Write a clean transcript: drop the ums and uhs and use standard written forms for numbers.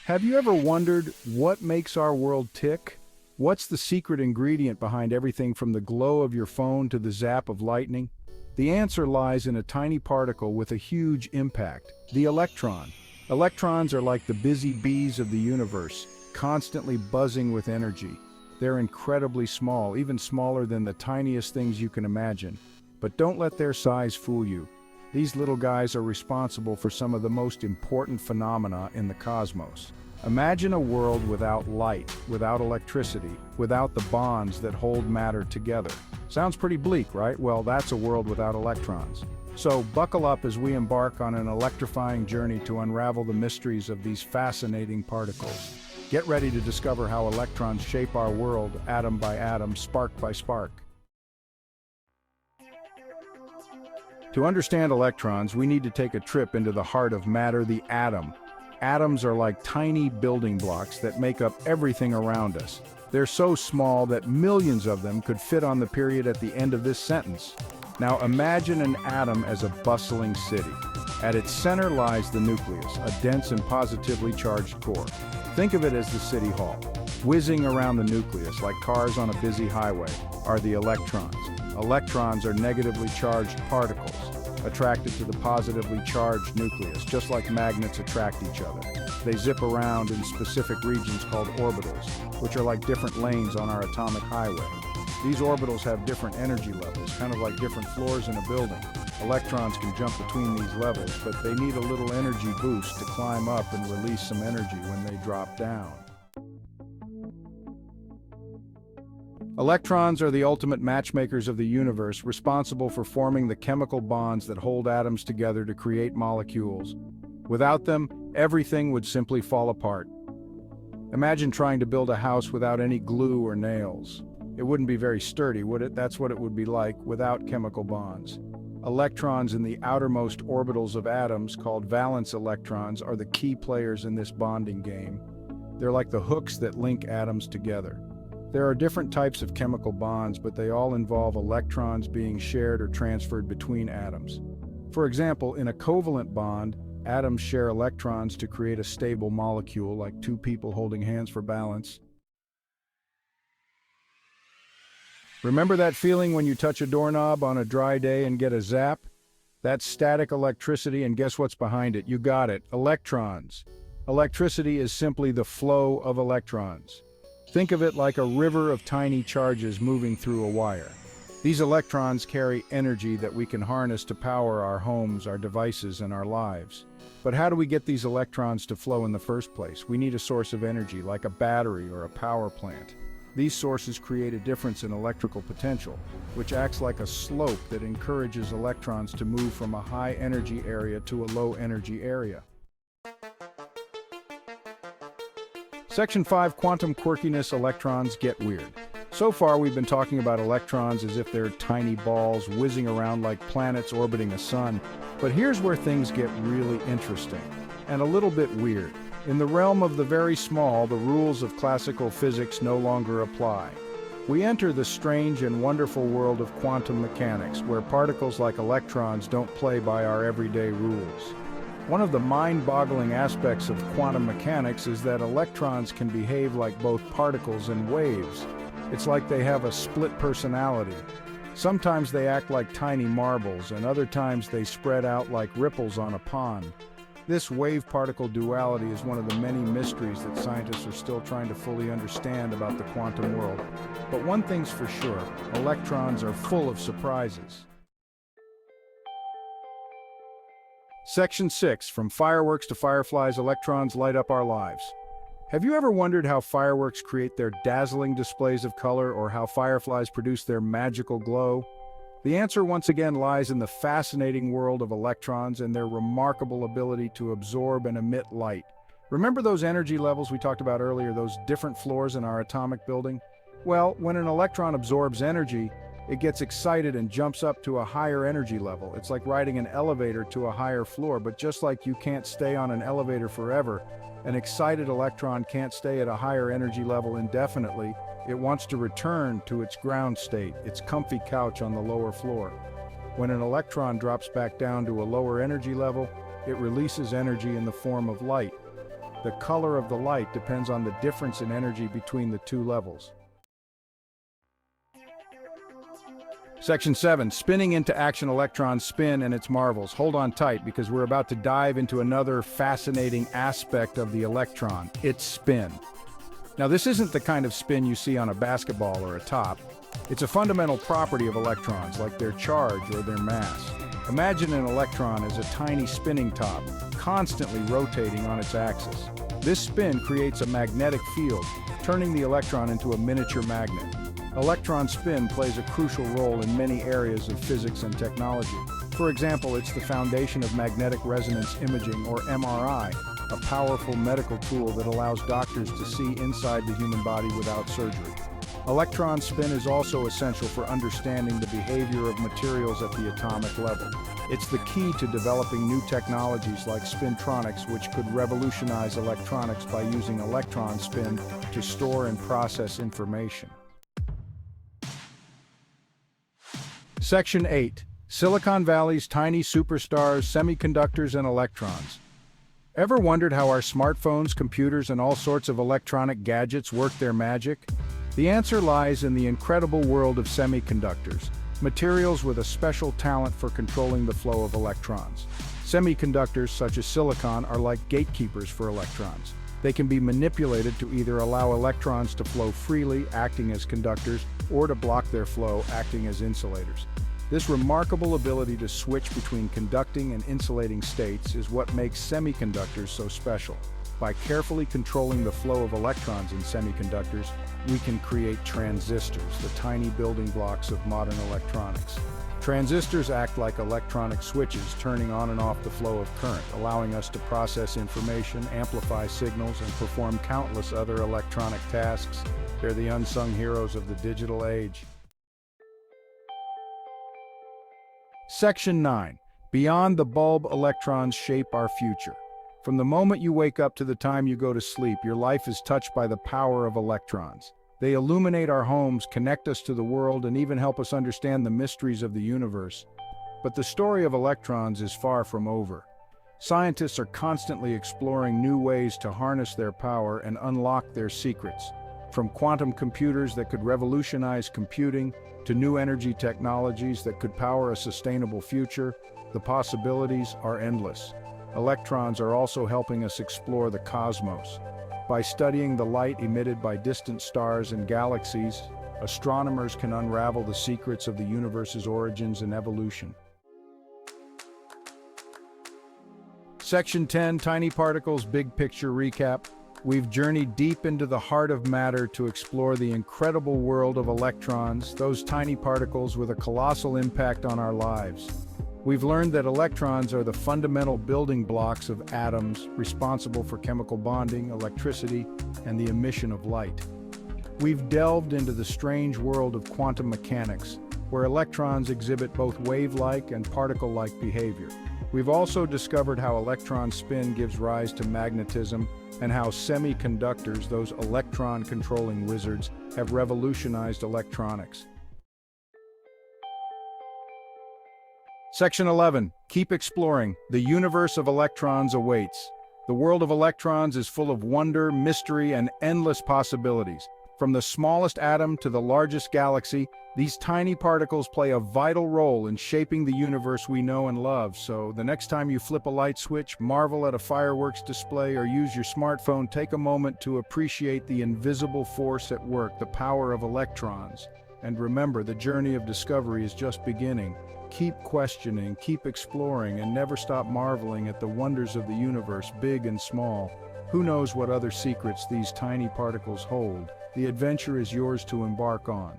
Have you ever wondered what makes our world tick? What's the secret ingredient behind everything from the glow of your phone to the zap of lightning? The answer lies in a tiny particle with a huge impact, the electron. Electrons are like the busy bees of the universe, constantly buzzing with energy. They're incredibly small, even smaller than the tiniest things you can imagine. But don't let their size fool you. These little guys are responsible for some of the most important phenomena in the cosmos. Imagine a world without light, without electricity, without the bonds that hold matter together. Sounds pretty bleak, right? Well, that's a world without electrons. So buckle up as we embark on an electrifying journey to unravel the mysteries of these fascinating particles. Get ready to discover how electrons shape our world, atom by atom, spark by spark. To understand electrons, we need to take a trip into the heart of matter, the atom. Atoms are like tiny building blocks that make up everything around us. They're so small that millions of them could fit on the period at the end of this sentence. Now imagine an atom as a bustling city. At its center lies the nucleus, a dense and positively charged core. Think of it as the city hall. Whizzing around the nucleus, like cars on a busy highway, are the electrons. Electrons are negatively charged particles, attracted to the positively charged nucleus, just like magnets attract each other. They zip around in specific regions called orbitals, which are like different lanes on our atomic highway. These orbitals have different energy levels, kind of like different floors in a building. Electrons can jump between these levels, but they need a little energy boost to climb up and release some energy when they drop down. Electrons are the ultimate matchmakers of the universe, responsible for forming the chemical bonds that hold atoms together to create molecules. Without them, everything would simply fall apart. Imagine trying to build a house without any glue or nails. It wouldn't be very sturdy, would it? That's what it would be like without chemical bonds. Electrons in the outermost orbitals of atoms, called valence electrons, are the key players in this bonding game. They're like the hooks that link atoms together. There are different types of chemical bonds, but they all involve electrons being shared or transferred between atoms. For example, in a covalent bond, atoms share electrons to create a stable molecule, like two people holding hands for balance. Remember that feeling when you touch a doorknob on a dry day and get a zap? That's static electricity, and guess what's behind it? You got it, electrons. Electricity is simply the flow of electrons. Think of it like a river of tiny charges moving through a wire. These electrons carry energy that we can harness to power our homes, our devices, and our lives. But how do we get these electrons to flow in the first place? We need a source of energy, like a battery or a power plant. These sources create a difference in electrical potential, which acts like a slope that encourages electrons to move from a high energy area to a low energy area. Section 5, Quantum Quirkiness, Electrons Get Weird. So far we've been talking about electrons as if they're tiny balls whizzing around like planets orbiting a sun. But here's where things get really interesting, and a little bit weird. In the realm of the very small, the rules of classical physics no longer apply. We enter the strange and wonderful world of quantum mechanics, where particles like electrons don't play by our everyday rules. One of the mind-boggling aspects of quantum mechanics is that electrons can behave like both particles and waves. It's like they have a split personality. Sometimes they act like tiny marbles, and other times they spread out like ripples on a pond. This wave-particle duality is one of the many mysteries that scientists are still trying to fully understand about the quantum world. But one thing's for sure, electrons are full of surprises. Section 6, From Fireworks to Fireflies, Electrons Light Up Our Lives. Have you ever wondered how fireworks create their dazzling displays of color, or how fireflies produce their magical glow? The answer once again lies in the fascinating world of electrons and their remarkable ability to absorb and emit light. Remember those energy levels we talked about earlier, those different floors in our atomic building? Well, when an electron absorbs energy, it gets excited and jumps up to a higher energy level. It's like riding an elevator to a higher floor, but just like you can't stay on an elevator forever, an excited electron can't stay at a higher energy level indefinitely. It wants to return to its ground state, its comfy couch on the lower floor. When an electron drops back down to a lower energy level, it releases energy in the form of light. The color of the light depends on the difference in energy between the two levels. Section 7. Spinning into action. Electrons spin and its marvels. Hold on tight because we're about to dive into another fascinating aspect of the electron, its spin. Now, this isn't the kind of spin you see on a basketball or a top. It's a fundamental property of electrons, like their charge or their mass. Imagine an electron as a tiny spinning top, constantly rotating on its axis. This spin creates a magnetic field, turning the electron into a miniature magnet. Electron spin plays a crucial role in many areas of physics and technology. For example, it's the foundation of magnetic resonance imaging, or MRI, a powerful medical tool that allows doctors to see inside the human body without surgery. Electron spin is also essential for understanding the behavior of materials at the atomic level. It's the key to developing new technologies like spintronics, which could revolutionize electronics by using electron spin to store and process information. Section 8. Silicon Valley's tiny superstars, semiconductors and electrons. Ever wondered how our smartphones, computers, and all sorts of electronic gadgets work their magic? The answer lies in the incredible world of semiconductors, materials with a special talent for controlling the flow of electrons. Semiconductors, such as silicon, are like gatekeepers for electrons. They can be manipulated to either allow electrons to flow freely, acting as conductors, or to block their flow, acting as insulators. This remarkable ability to switch between conducting and insulating states is what makes semiconductors so special. By carefully controlling the flow of electrons in semiconductors, we can create transistors, the tiny building blocks of modern electronics. Transistors act like electronic switches, turning on and off the flow of current, allowing us to process information, amplify signals, and perform countless other electronic tasks. They're the unsung heroes of the digital age. Section 9. Beyond the bulb, electrons shape our future. From the moment you wake up to the time you go to sleep, your life is touched by the power of electrons. They illuminate our homes, connect us to the world, and even help us understand the mysteries of the universe. But the story of electrons is far from over. Scientists are constantly exploring new ways to harness their power and unlock their secrets. From quantum computers that could revolutionize computing to new energy technologies that could power a sustainable future, the possibilities are endless. Electrons are also helping us explore the cosmos. By studying the light emitted by distant stars and galaxies, astronomers can unravel the secrets of the universe's origins and evolution. Section 10. Tiny Particles, Big Picture Recap. We've journeyed deep into the heart of matter to explore the incredible world of electrons, those tiny particles with a colossal impact on our lives. We've learned that electrons are the fundamental building blocks of atoms, responsible for chemical bonding, electricity, and the emission of light. We've delved into the strange world of quantum mechanics, where electrons exhibit both wave-like and particle-like behavior. We've also discovered how electron spin gives rise to magnetism, and how semiconductors, those electron-controlling wizards, have revolutionized electronics. Section 11. Keep exploring. The universe of electrons awaits. The world of electrons is full of wonder, mystery, and endless possibilities. From the smallest atom to the largest galaxy, these tiny particles play a vital role in shaping the universe we know and love. So, the next time you flip a light switch, marvel at a fireworks display, or use your smartphone, take a moment to appreciate the invisible force at work, the power of electrons. And remember, the journey of discovery is just beginning. Keep questioning, keep exploring, and never stop marveling at the wonders of the universe, big and small. Who knows what other secrets these tiny particles hold? The adventure is yours to embark on.